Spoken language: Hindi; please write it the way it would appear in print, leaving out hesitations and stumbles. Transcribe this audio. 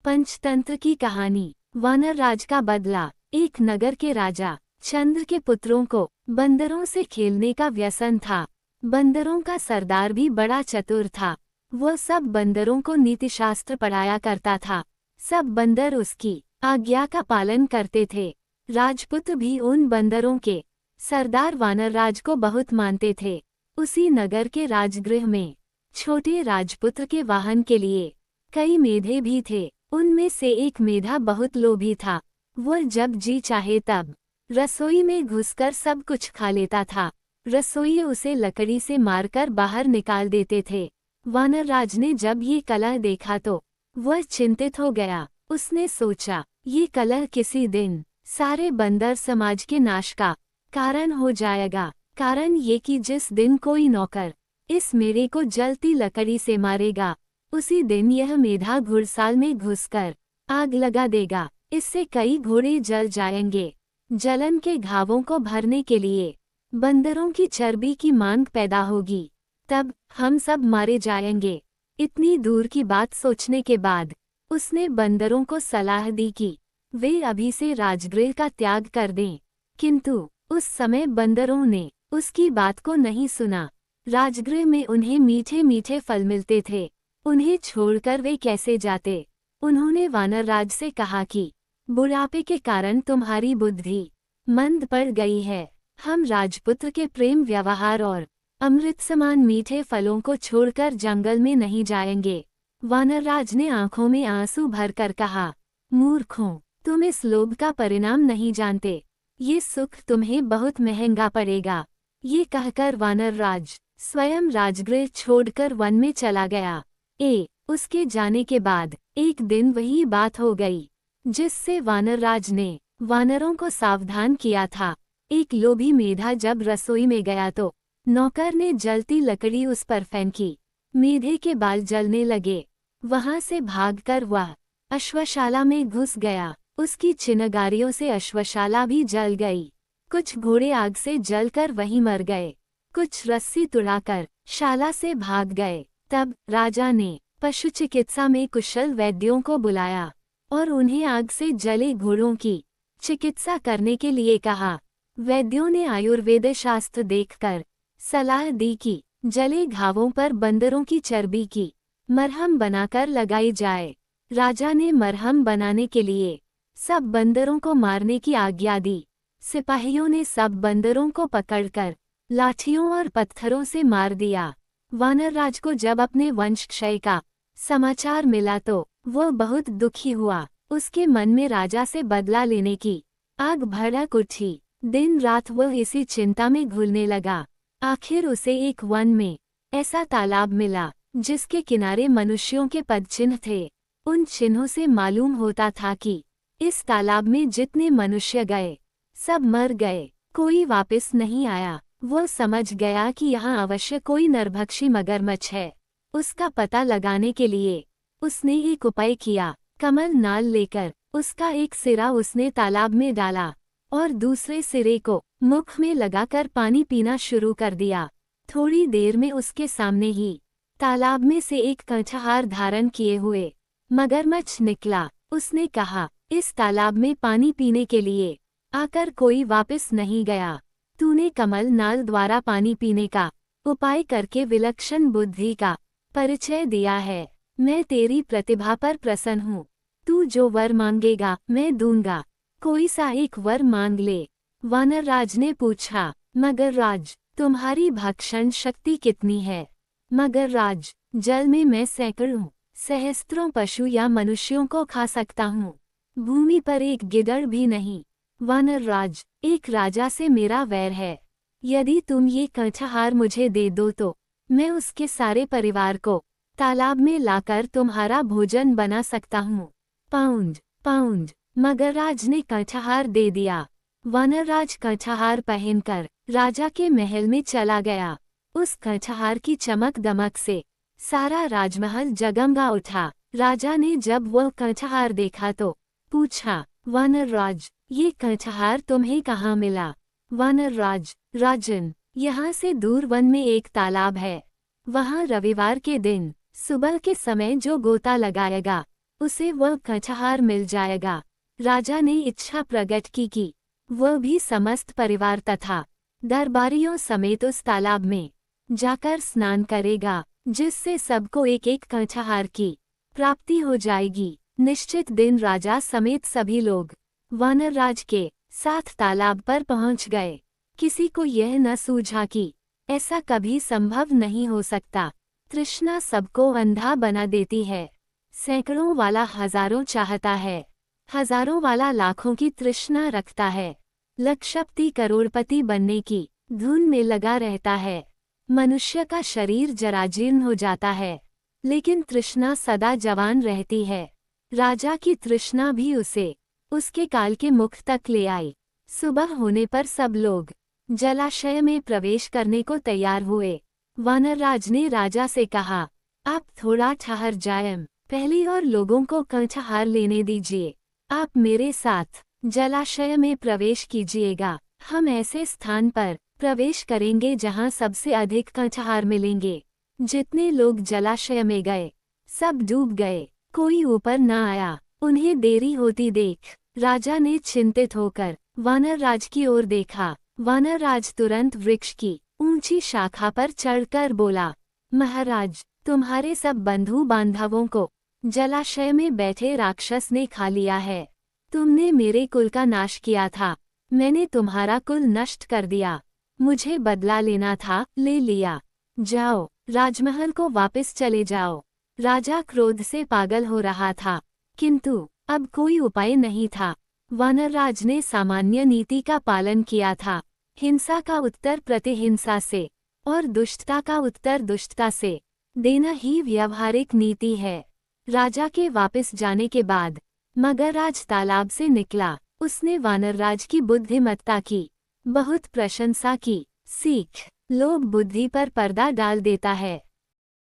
पंचतंत्र की कहानी। वानर राज का बदला। एक नगर के राजा चंद्र के पुत्रों को बंदरों से खेलने का व्यसन था। बंदरों का सरदार भी बड़ा चतुर था। वह सब बंदरों को नीतिशास्त्र पढ़ाया करता था। सब बंदर उसकी आज्ञा का पालन करते थे। राजपुत्र भी उन बंदरों के सरदार वानर राज को बहुत मानते थे। उसी नगर के राजगृह में छोटे राजपुत्र के वाहन के लिए कई मेढे भी थे। उनमें से एक मेढा बहुत लोभी था। वह जब जी चाहे तब रसोई में घुसकर सब कुछ खा लेता था। रसोई उसे लकड़ी से मारकर बाहर निकाल देते थे। वानरराज ने जब ये कलह देखा तो वह चिंतित हो गया। उसने सोचा, ये कलह किसी दिन सारे बंदर समाज के नाश का कारण हो जाएगा। कारण ये कि जिस दिन कोई नौकर इस मेढे को जलती लकड़ी से मारेगा, उसी दिन यह मेढा घुड़साल में घुसकर आग लगा देगा। इससे कई घोड़े जल जाएंगे। जलन के घावों को भरने के लिए बंदरों की चर्बी की मांग पैदा होगी। तब हम सब मारे जाएंगे। इतनी दूर की बात सोचने के बाद उसने बंदरों को सलाह दी कि वे अभी से राजगृह का त्याग कर दें। किंतु उस समय बंदरों ने उसकी बात को नहीं सुना। राजगृह में उन्हें मीठे मीठे फल मिलते थे। उन्हें छोड़कर वे कैसे जाते। उन्होंने वानरराज से कहा कि बुढ़ापे के कारण तुम्हारी बुद्धि मंद पड़ गई है। हम राजपुत्र के प्रेम व्यवहार और अमृत समान मीठे फलों को छोड़कर जंगल में नहीं जाएंगे। वानरराज ने आंखों में आंसू भरकर कहा, मूर्खों, तुम इस लोभ का परिणाम नहीं जानते। ये सुख तुम्हें बहुत महंगा पड़ेगा। ये कहकर वानरराज स्वयं राजगृह छोड़कर वन में चला गया। उसके जाने के बाद एक दिन वही बात हो गई जिससे वानरराज ने वानरों को सावधान किया था। एक लोभी मेढा जब रसोई में गया तो नौकर ने जलती लकड़ी उस पर फेंकी। मेढे के बाल जलने लगे। वहां से भागकर वह अश्वशाला में घुस गया। उसकी चिनगारियों से अश्वशाला भी जल गई। कुछ घोड़े आग से जलकर वहीं मर गए। कुछ रस्सी तुड़ाकर शाला से भाग गए। तब राजा ने पशु चिकित्सा में कुशल वैद्यों को बुलाया और उन्हें आग से जले घोड़ों की चिकित्सा करने के लिए कहा। वैद्यों ने आयुर्वेद शास्त्र देखकर सलाह दी कि जले घावों पर बंदरों की चर्बी की मरहम बनाकर लगाई जाए। राजा ने मरहम बनाने के लिए सब बंदरों को मारने की आज्ञा दी। सिपाहियों ने सब बंदरों को पकड़कर लाठियों और पत्थरों से मार दिया। वानरराज को जब अपने वंश क्षय का समाचार मिला तो वह बहुत दुखी हुआ। उसके मन में राजा से बदला लेने की आग भड़क उठी। दिन रात वह इसी चिंता में घुलने लगा। आखिर उसे एक वन में ऐसा तालाब मिला जिसके किनारे मनुष्यों के पदचिन्ह थे। उन चिन्हों से मालूम होता था कि इस तालाब में जितने मनुष्य गए सब मर गए, कोई वापस नहीं आया। वह समझ गया कि यहाँ अवश्य कोई नरभक्षी मगरमच्छ है। उसका पता लगाने के लिए उसने एक उपाय किया। कमल नाल लेकर उसका एक सिरा उसने तालाब में डाला और दूसरे सिरे को मुख में लगाकर पानी पीना शुरू कर दिया। थोड़ी देर में उसके सामने ही तालाब में से एक कंठहार धारण किए हुए मगरमच्छ निकला। उसने कहा, इस तालाब में पानी पीने के लिए आकर कोई वापस नहीं गया। तूने कमल नाल द्वारा पानी पीने का उपाय करके विलक्षण बुद्धि का परिचय दिया है। मैं तेरी प्रतिभा पर प्रसन्न हूँ। तू जो वर मांगेगा मैं दूंगा। कोई सा एक वर मांग ले। वानरराज ने पूछा, मगरराज, तुम्हारी भक्षण शक्ति कितनी है? मगरराज, जल में मैं सैकड़ों सहस्त्रों पशु या मनुष्यों को खा सकता हूँ। भूमि पर एक गिदड़ भी नहीं। वानरराज, एक राजा से मेरा वैर है। यदि तुम ये कंठहार मुझे दे दो तो मैं उसके सारे परिवार को तालाब में लाकर तुम्हारा भोजन बना सकता हूँ। Pound pound. मगरराज ने कंठहार दे दिया। वानरराज कंठहार पहनकर राजा के महल में चला गया। उस कंठहार की चमक दमक से सारा राजमहल जगमगा उठा। राजा ने जब वह कंठहार देखा तो पूछा, वानरराज, ये कंठहार तुम्हें कहाँ मिला? वानरराज, राजन, यहाँ से दूर वन में एक तालाब है। वहाँ रविवार के दिन सुबह के समय जो गोता लगाएगा उसे वह कछार मिल जाएगा। राजा ने इच्छा प्रकट की वह भी समस्त परिवार तथा दरबारियों समेत उस तालाब में जाकर स्नान करेगा, जिससे सबको एक एक कछार की प्राप्ति हो जाएगी। निश्चित दिन राजा समेत सभी लोग वानरराज के साथ तालाब पर पहुंच गए। किसी को यह न सूझा कि ऐसा कभी संभव नहीं हो सकता। तृष्णा सबको अंधा बना देती है। सैकड़ों वाला हजारों चाहता है, हजारों वाला लाखों की तृष्णा रखता है। लक्षपति करोड़पति बनने की धुन में लगा रहता है। मनुष्य का शरीर जराजीर्ण हो जाता है, लेकिन तृष्णा सदा जवान रहती है। राजा की तृष्णा भी उसे उसके काल के मुख तक ले आई। सुबह होने पर सब लोग जलाशय में प्रवेश करने को तैयार हुए। वानरराज ने राजा से कहा, आप थोड़ा ठहर जाएं, पहले और लोगों को कछार लेने दीजिए। आप मेरे साथ जलाशय में प्रवेश कीजिएगा। हम ऐसे स्थान पर प्रवेश करेंगे जहां सबसे अधिक कछार मिलेंगे। जितने लोग जलाशय में गए सब डूब गए, कोई ऊपर न आया। उन्हें देरी होती देख राजा ने चिंतित होकर वानरराज की ओर देखा। वानरराज तुरंत वृक्ष की ऊंची शाखा पर चढ़कर बोला, महाराज, तुम्हारे सब बंधु बांधवों को जलाशय में बैठे राक्षस ने खा लिया है। तुमने मेरे कुल का नाश किया था, मैंने तुम्हारा कुल नष्ट कर दिया। मुझे बदला लेना था, ले लिया। जाओ, राजमहल को वापस चले जाओ। राजा क्रोध से पागल हो रहा था, किंतु अब कोई उपाय नहीं था। वानरराज ने सामान्य नीति का पालन किया था। हिंसा का उत्तर प्रतिहिंसा से और दुष्टता का उत्तर दुष्टता से देना ही व्यावहारिक नीति है। राजा के वापस जाने के बाद मगरराज तालाब से निकला। उसने वानरराज की बुद्धिमत्ता की बहुत प्रशंसा की। सीख, लोभ बुद्धि पर पर्दा डाल देता है।